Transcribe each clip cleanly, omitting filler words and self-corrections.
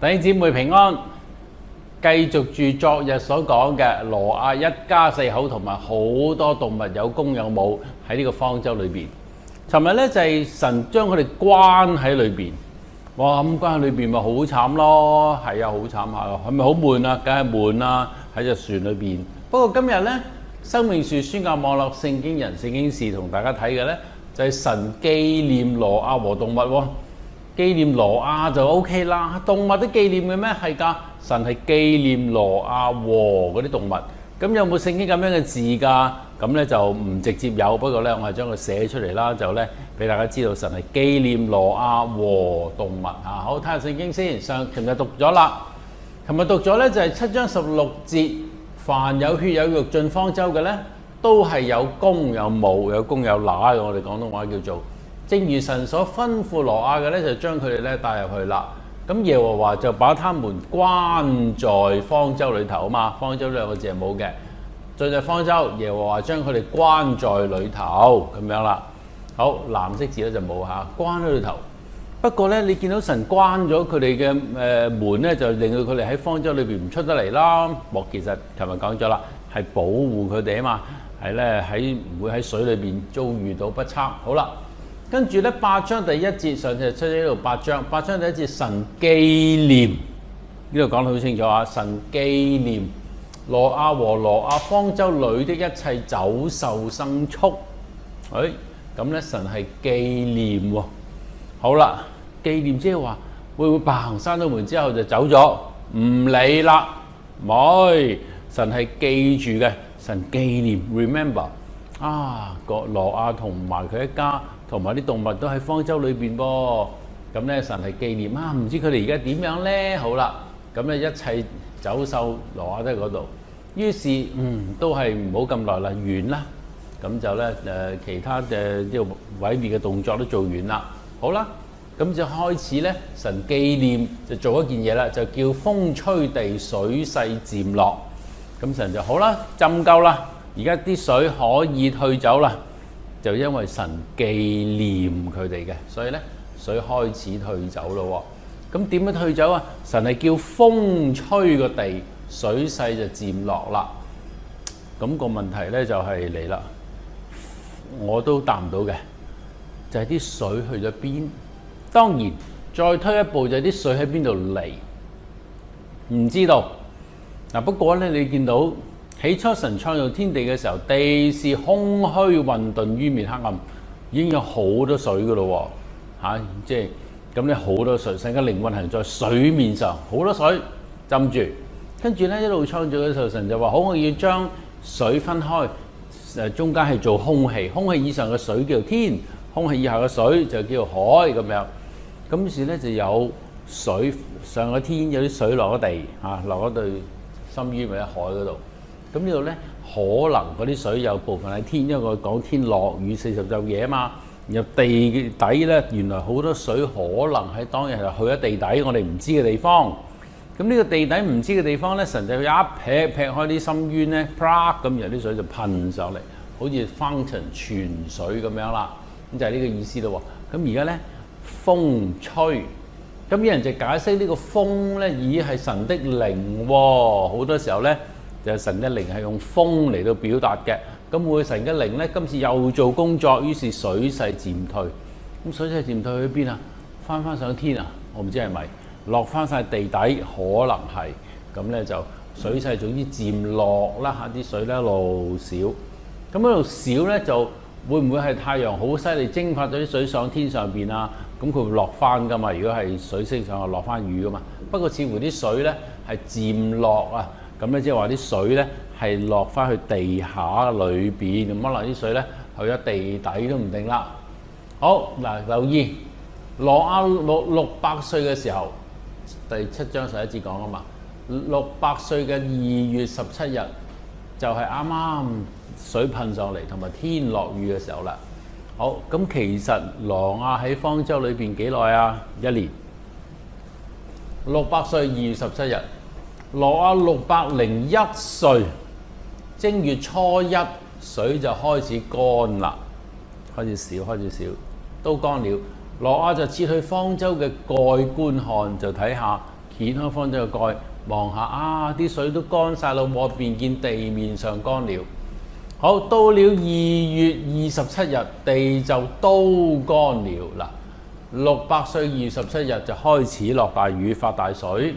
弟兄姊妹平安，繼續住昨日所講嘅挪亞一家四口同埋好多動物有公有母喺呢個方舟裏邊。尋日咧就係神將佢哋關喺裏邊，哇咁關喺裏邊咪好慘咯，係啊好慘下咯，係咪好悶啊？梗係悶啦，喺隻船裏邊。不過今日咧，生命樹宣教網絡聖經人聖經事同大家睇嘅咧，就係神紀念挪亞和動物喎。紀念挪亞就 OK 啦，動物都紀念嘅咩？係㗎，神係紀念挪亞和嗰啲動物。咁有冇聖經咁樣嘅字㗎？咁咧就唔直接有，不過咧我係將佢寫出嚟啦，就咧俾大家知道神係紀念挪亞和動物嚇。好，睇下聖經先。琴日讀咗啦，琴日讀咗咧就係7章16節，凡有血有肉進方舟嘅咧，都係有公有母，有公有乸嘅。我哋廣東話叫做。正如神所吩咐挪亞嘅咧，就將佢哋咧帶入去啦。咁耶和華就把他們關在方舟裏頭啊嘛，方舟兩個字係冇嘅。進入方舟，耶和華將佢哋關在裏頭咁樣啦。好，藍色字咧就冇嚇，關喺裏頭。不過咧，你見到神關咗佢哋嘅門咧，就令到佢哋喺方舟裏邊唔出得嚟啦。其實琴日講咗啦，係保護佢哋啊嘛，係咧唔會喺水裏邊遭遇到不測。好啦。跟住咧8章第1節，上次出咗呢度8章第1節，神紀念呢度講得好清楚啊！神紀念挪亞和挪亞方舟裏的一切走獸牲畜。咁咧神係紀念喎。好啦，紀念即係話會唔會嘭閂咗門之後就走咗？唔理啦，唔係，神係記住嘅，神紀念 remember 啊，個挪亞同埋佢一家。同埋啲動物都喺方舟裏邊噃，咁咧神係紀念啊！唔知佢哋而家點樣咧？好啦，咁咧一切走獸挪亞都喺嗰度，於是都係唔好咁耐啦，完啦，咁就咧其他嘅呢個毀滅嘅動作都做完啦，好啦，咁就開始咧神紀念就做一件嘢啦，就叫風吹地水勢漸落，咁神就好啦，浸夠啦，而家啲水可以退走啦。就因為神紀念佢哋嘅，所以咧水開始退走咯喎。咁點樣退走啊？神係叫風吹個地，水勢就漸落啦。咁個問題咧就係嚟啦，我都答唔到嘅，就係啲水去咗邊？當然再推一步就係啲水喺邊度嚟，唔知道。嗱不過咧你見到。起初神創造天地嘅時候，地是空虛混沌於面黑暗，已經有好多水㗎咯喎，即係咁咧好多水，神嘅靈運行在水面上，好多水浸住。跟住咧一路創造嘅時候，神就話：好，我要將水分開，中間係做空氣，空氣以上嘅水叫做天，空氣以下嘅水就叫做海咁樣。咁於是咧就有水上咗天，有啲水落咗地，落咗對深淵或者海嗰度。咁呢度咧，可能嗰啲水有部分喺天，因為我講天落雨40晝夜啊嘛。然後地底咧，原來好多水可能喺當日係去咗地底，我哋唔知嘅地方。咁呢個地底唔知嘅地方咧，神就一劈開啲深淵咧，啪咁，然後啲水就噴上嚟，好似 fountain 泉水咁樣啦。咁就係呢個意思咯喎。咁而家咧風吹，咁有人就解釋呢個風咧，已係神的靈喎。好多時候咧。就係神嘅靈係用風嚟到表達嘅，咁會神嘅靈咧今次又做工作，於是水勢漸退。咁水勢漸退去邊啊？翻上天啊？我唔知係咪落翻晒地底，可能係咁咧就水勢總之漸落啦嚇，啲水咧一路少。咁一路少咧就會唔會係太陽好犀利蒸發咗啲水上天上邊啊？咁佢會落翻噶嘛？如果係水升上去落翻雨噶嘛？不過似乎啲水咧係漸落啊。咁咧即係話啲水咧係落翻去地下裏邊，咁可能啲水咧去咗地底都唔定啦。好嗱，留意挪亞600歲嘅時候，第7章11節講啊嘛，600歲嘅2月17日就係啱啱水噴上嚟同埋天落雨嘅時候啦。好，咁其實挪亞喺方舟裏邊幾耐啊？1年。600歲2月17日。挪亞601歲，正月初一，水就開始乾啦，開始少，都乾了。挪亞就撤去方舟嘅蓋觀看，就睇下掀開方舟嘅蓋，望下啊，啲水都乾晒咯，便見地面上乾了。好，到了2月27日，地就都乾了嗱。600歲2月17日就開始落大雨發大水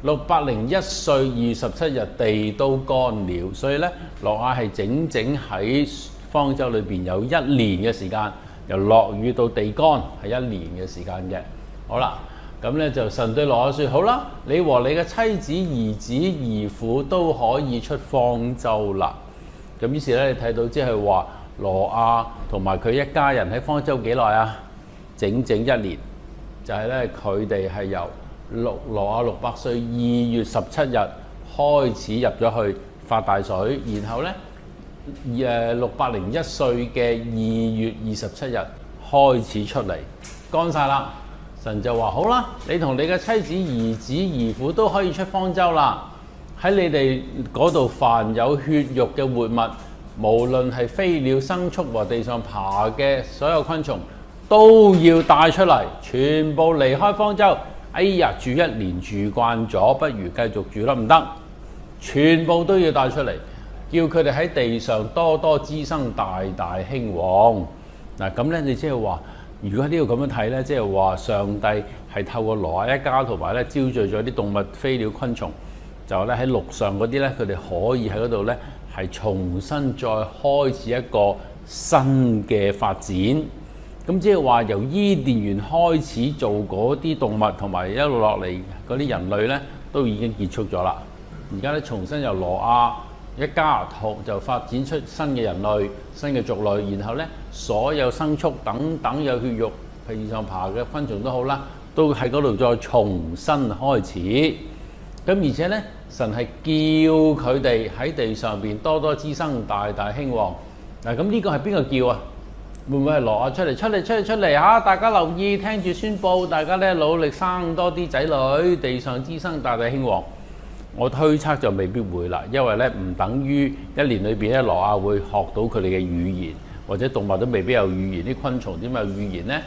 ，601歲2月17日地都乾了，所以咧挪亞係整整喺方舟裏邊有1年嘅時間，由落雨到地乾係1年嘅時間嘅。好啦，咁咧就神對挪亞説：好啦，你和你嘅妻子、兒子、兒婦都可以出方舟啦。咁於是咧，你睇到即係話挪亞同埋佢一家人喺方舟幾耐啊？整整1年，就係咧佢哋係由挪亞600歲2月17日開始入咗去發大水，然後咧601歲嘅2月27日開始出嚟乾晒啦。神就話：好啦，你同你嘅妻子、兒子、兒婦都可以出方舟啦。喺你哋嗰度，凡有血肉嘅活物，無論係飛鳥、牲畜和地上爬嘅所有昆蟲，都要帶出嚟，全部離開方舟。哎呀，住1年住慣咗，不如繼續住啦，唔得，全部都要帶出嚟，叫佢哋喺地上多多滋生，大大興旺。嗱，咁咧，你即係話，如果喺呢度咁樣睇咧，即係話上帝係透過挪亞一家同埋咧招聚咗啲動物、飛鳥、昆蟲。就咧喺陸上嗰啲咧，佢哋可以喺嗰度咧係重新再開始一個新嘅發展。咁即係話由伊甸園開始做嗰啲動物同埋一路落嚟嗰啲人類咧，都已經結束咗啦。而家咧重新由挪亞一家就發展出新嘅人類、新嘅族類，然後咧所有牲畜等等有血肉、地上爬嘅昆蟲都好啦，都喺嗰度再重新開始。咁而且咧，神係叫佢哋喺地上邊多多滋生，大大興旺。嗱，咁呢個係邊個叫啊？會唔會係挪亞出嚟嚇？大家留意，聽住宣佈，大家咧努力生多啲仔女，地上滋生，大大興旺。我推測就未必會啦，因為咧唔等於1年裏邊咧挪亞會學到佢哋嘅語言，或者動物都未必有語言，啲昆蟲點有語言咧？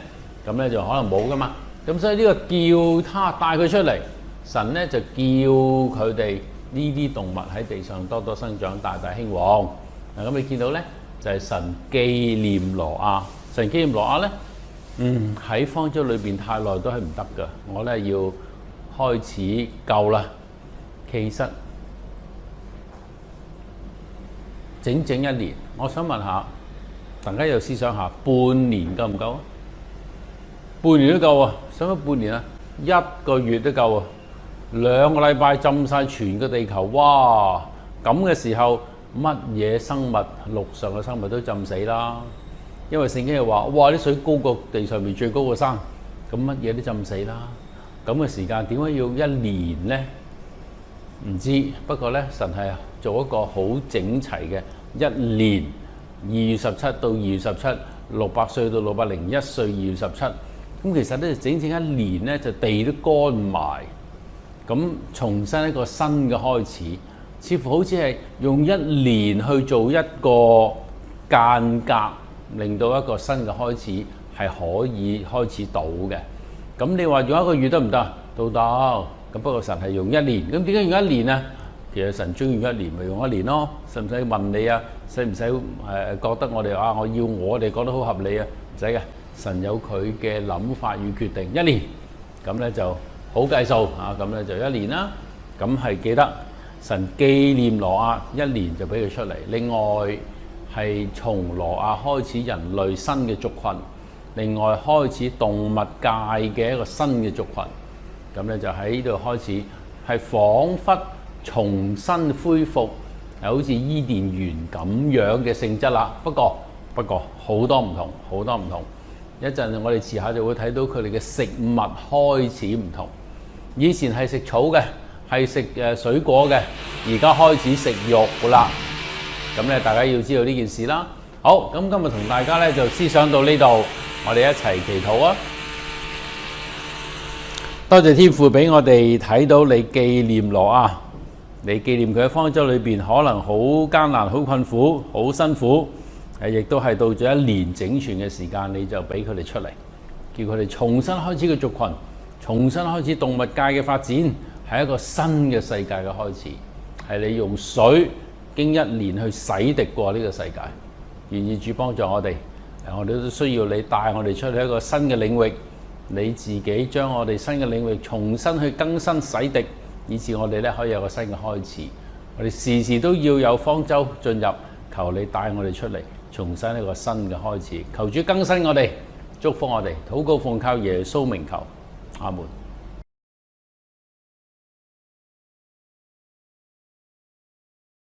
咁咧就可能冇噶嘛。咁所以呢個叫他帶佢出嚟。神咧就叫佢哋呢啲動物喺地上多多生長，大大興旺。嗱，咁你見到咧就係神紀念挪亞。神紀念挪亞咧，喺方舟裏邊太耐都係唔得㗎。我咧要開始夠啦。其實整整1年，我想問下大家有思想下，半年夠唔夠啊？半年都夠啊！使乜半年啊？1個月都夠啊！2個禮拜浸晒全個地球，哇！咁嘅時候，乜嘢生物陸上嘅生物都浸死啦。因為聖經係話，哇！啲水高過地上面最高嘅山，咁乜嘢都浸死啦。咁嘅時間點解要1年呢？唔知。不過咧，神係做一個好整齊嘅1年，2月17到2月17，600歲到601歲2月17。咁其實咧，整整1年咧，就地都乾埋。咁重新一個新嘅開始，似乎好似係用1年去做一個間隔，令到一個新嘅開始係可以開始到嘅。咁你話用1個月得唔得？都得。咁不過神係用1年。咁點解用1年啊？其實神中意用1年，咪用1年咯。使唔使問你啊？使唔使覺得我哋我哋覺得好合理啊？唔使嘅。神有佢嘅諗法與決定。1年，咁咧就好計數啊！咁咧就1年啦。咁係記得神紀念挪亞1年就俾佢出嚟。另外係從挪亞開始人類新嘅族群，另外開始動物界嘅一個新嘅族群。咁咧就喺呢度開始係彷彿重新恢復，好似伊甸園咁樣嘅性質啦。不過好多唔同。一陣我哋遲下就會睇到佢哋嘅食物開始唔同。以前係食草嘅，係食水果嘅，而家開始食肉啦。咁咧，大家要知道呢件事啦。好，咁今日同大家咧就思想到呢度，我哋一齊祈禱啊！多謝天父俾我哋睇到你紀念挪亞，你紀念佢喺方舟裏邊可能好艱難、好困苦、好辛苦。亦都係到咗1年整全嘅時間，你就俾佢哋出嚟，叫佢哋重新開始個族群，重新開始動物界嘅發展，係一個新嘅世界嘅開始，係你用水經一年去洗滌過呢個世界。願意主幫助我哋，我哋都需要你帶我哋出去一個新嘅領域，你自己將我哋新嘅領域重新去更新洗滌，以致我哋咧可以有個新嘅開始。我哋時時都要有方舟進入，求你帶我哋出嚟，重新一個新嘅開始。求主更新我哋，祝福我哋，禱告奉靠耶穌名求，阿門。